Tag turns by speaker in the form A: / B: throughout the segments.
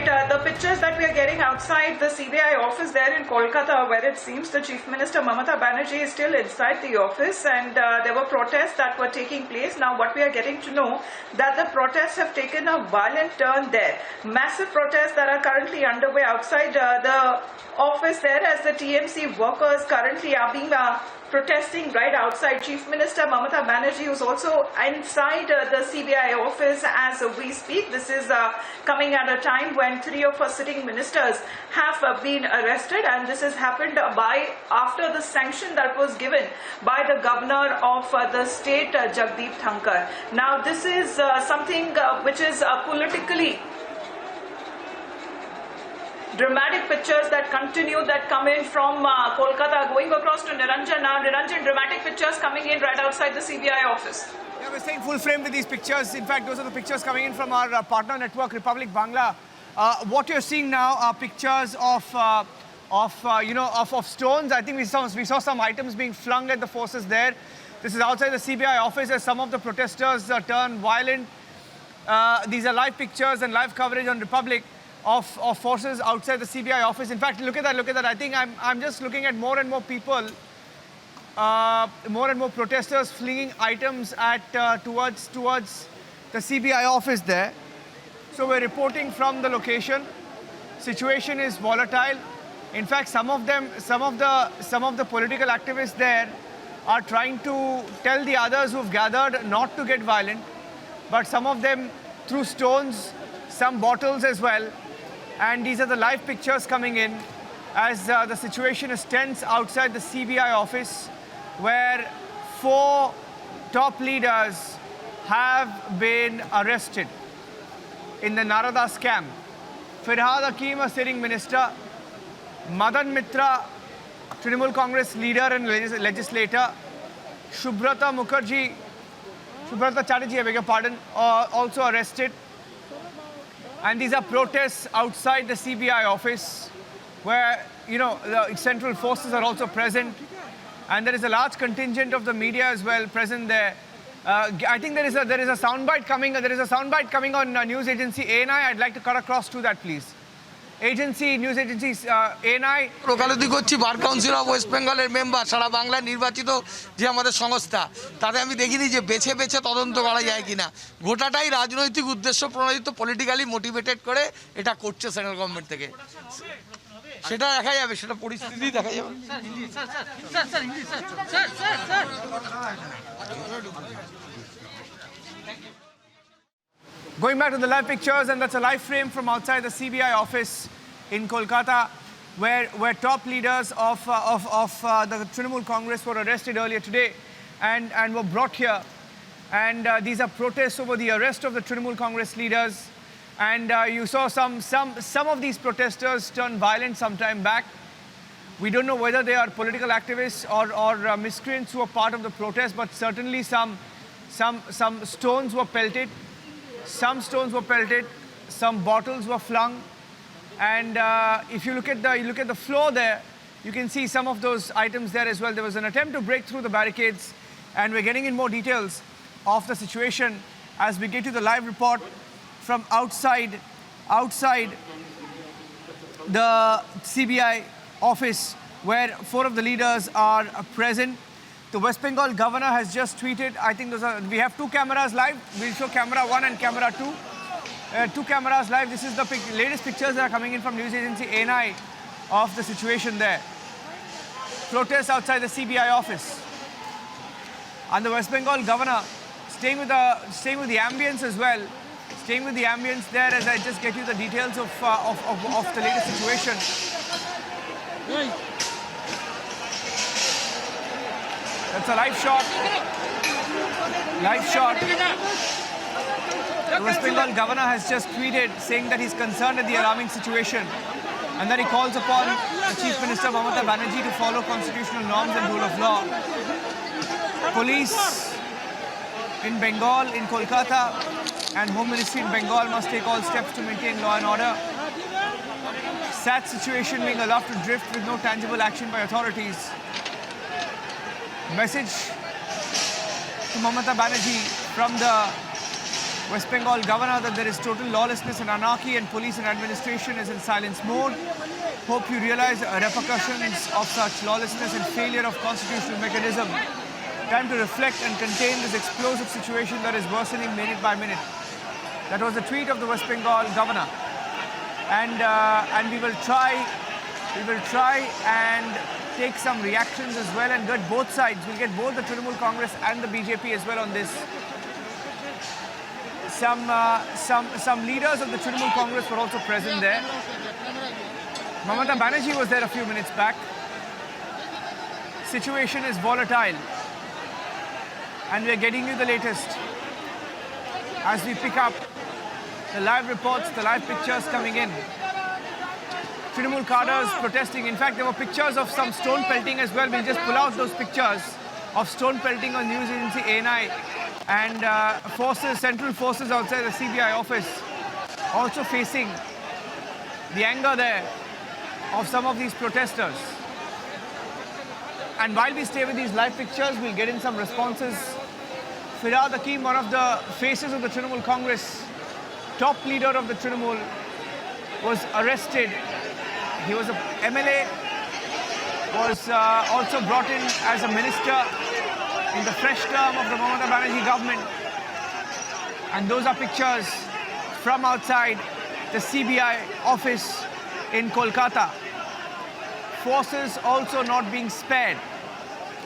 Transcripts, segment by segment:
A: the pictures that we are getting outside the CBI office there in Kolkata, where it seems the Chief Minister Mamata Banerjee is still inside the office, and there were protests that were taking place. Now what we are getting to know, that the protests have taken a violent turn there. Massive protests that are currently underway outside the office there, as the TMC workers currently are being protesting right outside. Chief Minister Mamata Banerjee is also inside the CBI office as we speak. This is coming at a time when 3 of our sitting ministers have been arrested, and this has happened after the sanction that was given by the governor of the state, Jagdeep Dhankar. Now this is something which is politically dramatic pictures that continue, that come in from Kolkata, going across to Niranjan now. Niranjan, dramatic pictures coming in right outside the CBI office.
B: Yeah, we're staying full frame with these pictures. In fact, those are the pictures coming in from our partner network, Republic Bangla. What you're seeing now are pictures of stones. I think we saw some items being flung at the forces there. This is outside the CBI office as some of the protesters turn violent. These are live pictures and live coverage on Republic of forces outside the CBI office. In fact, look at that. I think I'm just looking at more and more people, more and more protesters flinging items at towards the CBI office there. So we're reporting from the location. Situation is volatile. In fact, some of the political activists there are trying to tell the others who've gathered not to get violent, but some of them threw stones, some bottles as well. And these are the live pictures coming in as the situation is tense outside the CBI office, where 4 top leaders have been arrested in the Narada scam. Firhad Hakim, a sitting minister; Madan Mitra, Trinamool Congress leader and legislator; Subhrata Chatterjee, I beg your pardon, also arrested. And these are protests outside the CBI office, where, the central forces are also present. And there is a large contingent of the media as well present there. I think there is a soundbite coming. There is a soundbite coming on news agency ANI. I'd like to cut across to that, please. News agency ANI.
C: ওকালতি করছি bar council of West বেঙ্গলের member, সারা বাংলায় নির্বাচিত যে আমাদের সংস্থা, তাতে আমি দেখিনি যে বেছে বেছে তদন্ত করা যায় কিনা। গোটাটাই রাজনৈতিক উদ্দেশ্য প্রণোদিত, পলিটিক্যালি মোটিভেটেড করে এটা করছে সেন্ট্রাল গভর্নমেন্ট থেকে। সেটা দেখা যাবে, সেটা পরিস্থিতি দেখা যাবে।
B: Going back to the live pictures, and that's a live frame from outside the CBI office in Kolkata, where top leaders of the Trinamool Congress were arrested earlier today and were brought here. And these are protests over the arrest of the Trinamool Congress leaders. And you saw some of these protesters turn violent some time back. We don't know whether they are political activists or miscreants who are part of the protest, but certainly some stones were pelted. Some stones were pelted, some bottles were flung, and if you look at the floor there, you can see some of those items there as well. There was an attempt to break through the barricades, and we're getting in more details of the situation as we get to the live report from outside the CBI office, where 4 of the leaders are present. The West Bengal governor has just tweeted. I think we have 2 cameras live. We'll show camera 1 and camera 2. 2 cameras live. This is the latest pictures that are coming in from news agency ANI of the situation there. Protests outside the CBI office. And the West Bengal governor staying with the ambience as well. Staying with the ambience there as I just get you the details of the latest situation. That's a live shot. The West Bengal governor has just tweeted saying that he's concerned at the alarming situation and that he calls upon the Chief Minister Mamata Banerjee to follow constitutional norms and rule of law. Police in Bengal, in Kolkata, and Home Ministry in Bengal must take all steps to maintain law and order. Sad situation being allowed to drift with no tangible action by authorities. Message to Mamata Banerjee from the West Bengal governor that there is total lawlessness and anarchy and police and administration is in silence mode. Hope you realize repercussions of such lawlessness and failure of constitutional mechanism. Time to reflect and contain this explosive situation that is worsening minute by minute. That was the tweet of the West Bengal governor. And we will try and take some reactions as well and get both sides. We'll get both the Trinamool Congress and the BJP as well on this. Some leaders of the Trinamool Congress were also present there. Mamata Banerjee was there a few minutes back. Situation is volatile. And we're getting you the latest as we pick up the live reports, the live pictures coming in. Trinamool cadres protesting. In fact, there were pictures of some stone pelting as well. We'll just pull out those pictures of stone pelting on news agency ANI and central forces outside the CBI office also facing the anger there of some of these protesters. And while we stay with these live pictures, we'll get in some responses. Firhad Hakim, one of the faces of the Trinamool Congress, top leader of the Trinamool, was arrested. He was a MLA, was also brought in as a minister in the fresh term of the Mamata Banerjee government. And those are pictures from outside the CBI office in Kolkata. Forces also not being spared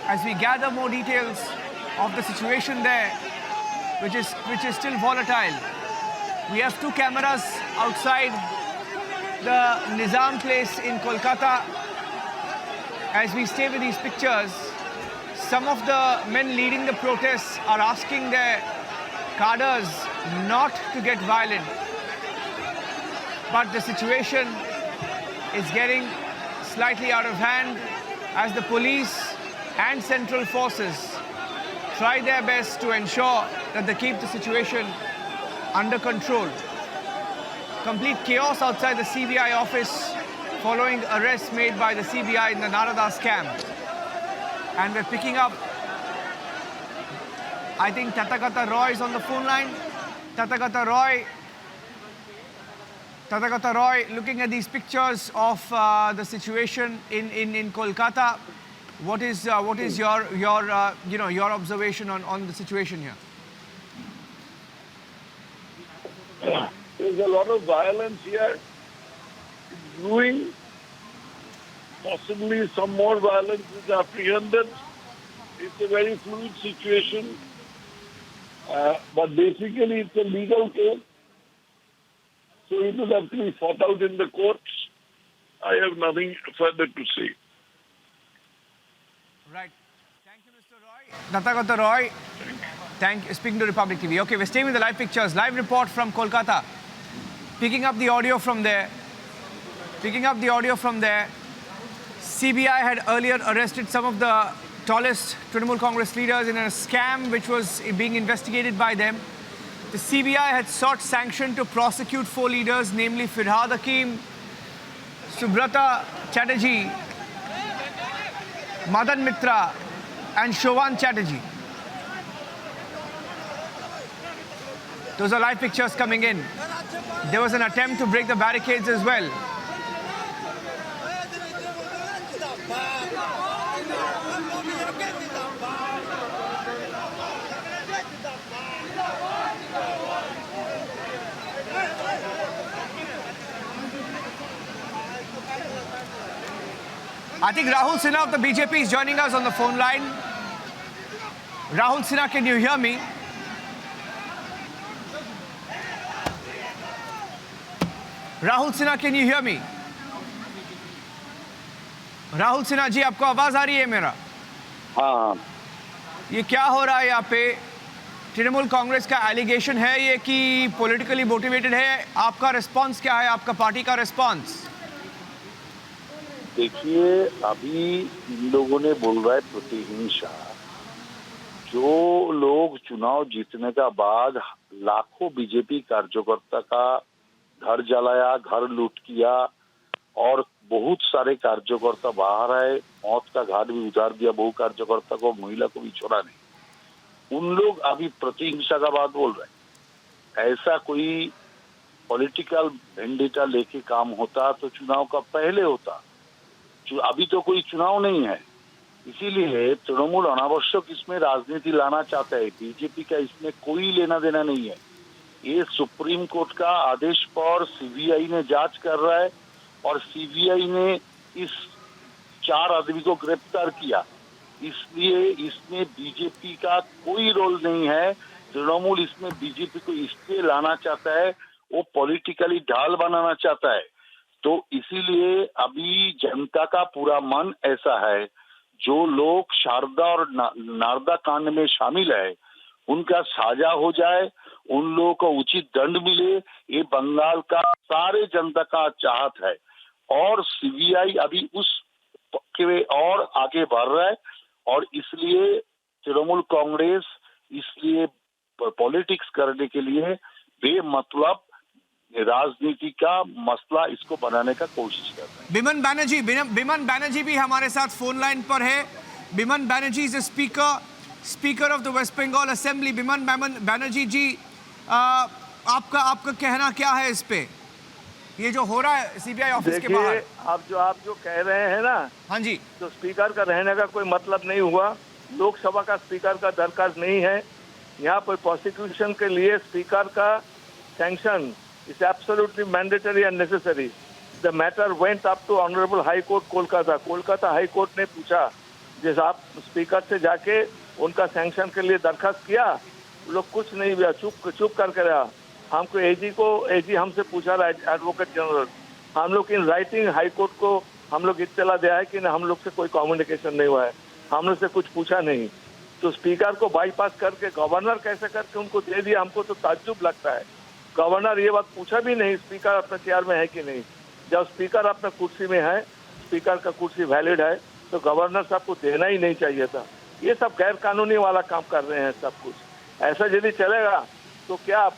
B: as we gather more details of the situation there, which is still volatile. We have two cameras outside the Nizam place in Kolkata. As we stay with these pictures, some of the men leading the protests are asking their cadres not to get violent. But the situation is getting slightly out of hand as the police and central forces try their best to ensure that they keep the situation under control. Complete chaos outside the CBI office following arrests made by the CBI in the Narada scam. And we're picking up, I think Tathagata Roy is on the phone line. Tathagata Roy, looking at these pictures of the situation in Kolkata, what is your observation on the situation here?
D: There's a lot of violence here brewing. Possibly some more violence is apprehended. It's a very fluid situation. But basically it's a legal case. So it will have to be fought out in the courts. I have nothing further to say.
B: Right. Thank you, Mr. Roy. Tathagata Roy, speaking to Republic TV. Okay, we're staying with the live pictures. Live report from Kolkata. Picking up the audio from there. CBI had earlier arrested some of the tallest Trinamool Congress leaders in a scam which was being investigated by them. The CBI had sought sanction to prosecute 4 leaders, namely Firhad Hakim, Subrata Chatterjee, Madan Mitra, and Shovan Chatterjee. Those are live pictures coming in. There was an attempt to break the barricades as well. I think Rahul Sinha of the BJP is joining us on the phone line. Rahul Sinha, can you hear me? Rahul Sinha, can you hear me? Rahul Sinha ji, आपको आवाज आ रही है मेरा?
D: हाँ.
B: ये क्या हो रहा है यहाँ पे? तृणमूल कांग्रेस का एलिगेशन है ये कि पॉलिटिकली मोटिवेटेड है. आपका रिस्पांस क्या है? आपका पार्टी का रिस्पांस?
D: देखिए, अभी इन लोगों ने बोल रहा है प्रतिहिंसा. जो लोग चुनाव जीतने का बाद लाखों बीजेपी कार्यकर्ता का घर जलाया, घर लूट किया और बहुत सारे कार्यकर्ता बाहर आए, मौत का घाट भी उतार दिया, बहु कार्यकर्ता को, महिला को भी छोड़ा नहीं. उन लोग अभी प्रतिहिंसा का बात बोल रहे हैं. ऐसा कोई पॉलिटिकल वेंडेटा लेके काम होता तो चुनाव का पहले होता। अभी तो कोई चुनाव नहीं है, इसीलिए तृणमूल अनावश्यक इसमें राजनीति लाना चाहता है। बीजेपी का इसमें कोई लेना देना नहीं है। ये सुप्रीम कोर्ट का आदेश पर सीबीआई ने जांच कर रहा है और सीबीआई ने इस 4 आदमी को गिरफ्तार किया, इसलिए इसमें बीजेपी का कोई रोल नहीं है। तृणमूल इसमें बीजेपी को इसलिए लाना चाहता है, वो पॉलिटिकली ढाल बनाना चाहता है। तो इसीलिए अभी जनता का पूरा मन ऐसा है, जो लोग शारदा और नारदा कांड में शामिल है उनका साजा हो जाए, उन लोगों को उचित दंड मिले, ये बंगाल का सारे जनता का चाहत है। और सीबीआई अभी उस के और आगे बढ़ रहा है और इसलिए तृणमूल कांग्रेस इसलिए पॉलिटिक्स करने के लिए बेमतलब राजनीति का मसला इसको बनाने का कोशिश कर रहे हैं।
B: बिमन बैनर्जी भी हमारे साथ फोन लाइन पर है। Biman Banerjee is speaker of the West Bengal assembly. Biman Banerjee ji, आपका कहना क्या है इस पे, ये जो हो रहा है सीबीआई ऑफिस के बाहर?
E: आप जो कह रहे हैं ना,
B: हाँ जी,
E: तो स्पीकर का रहने का कोई मतलब नहीं हुआ। लोकसभा का स्पीकर का दरकार नहीं है। यहाँ पर प्रोसिक्यूशन के लिए स्पीकर का sanction is absolutely mandatory and necessary. The matter went up to honourable high court Kolkata. Kolkata high court ने पूछा, जैसे आप स्पीकर से जाके उनका सैंक्शन के लिए दरखास्त किया, लोग कुछ नहीं हुआ, चुप करके रहा। हमको एजी हमसे पूछा रहा है, एडवोकेट जनरल, हम लोग इन राइटिंग हाई कोर्ट को हम लोग इत्तला दिया है कि हम लोग से कोई कम्युनिकेशन नहीं हुआ है, हम लोग से कुछ पूछा नहीं। तो स्पीकर को बाईपास करके गवर्नर कैसे करके उनको दे दिया, हमको तो ताज्जुब लगता है। गवर्नर ये बात पूछा भी नहीं स्पीकर अपने चेयर में है कि नहीं। जब स्पीकर अपने कुर्सी में है, स्पीकर का कुर्सी वैलिड है, तो गवर्नर साहब को देना ही नहीं चाहिए था। ये सब गैर कानूनी वाला काम कर रहे हैं सब कुछ। ऐसा यदि चलेगा तो क्या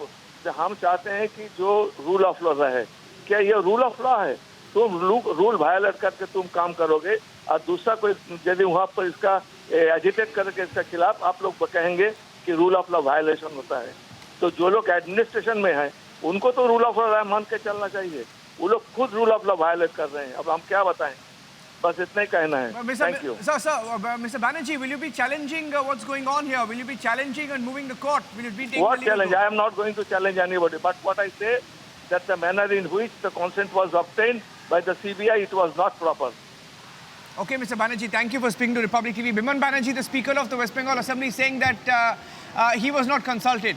E: हम चाहते हैं कि जो रूल ऑफ लॉ रहे, क्या ये रूल ऑफ लॉ है? तुम रूल वायलेट करके तुम काम करोगे और दूसरा कोई यदि वहाँ पर इसका एजिटेट करके इसके खिलाफ आप लोग कहेंगे कि रूल ऑफ लॉ वायलेशन होता है, तो जो लोग एडमिनिस्ट्रेशन में हैं उनको तो रूल ऑफ लॉ मान के चलना चाहिए। वो लोग खुद रूल ऑफ लॉ वायलेट कर रहे हैं। अब हम क्या बताएं, बस इतना ही कहना है। Thank you.
B: Mr. Banerjee, will you be challenging what's going on here? Will you be challenging and moving the court? Will you be taking
E: What
B: the legal
E: challenge?
B: route?
E: I am not going to challenge anybody. But what I say, that the manner in which the consent was obtained by the CBI, it was not proper.
B: Okay, Mr. Banerjee, thank you for speaking to Republic TV. Biman Banerjee, the Speaker of the West Bengal Assembly, saying that he was not consulted.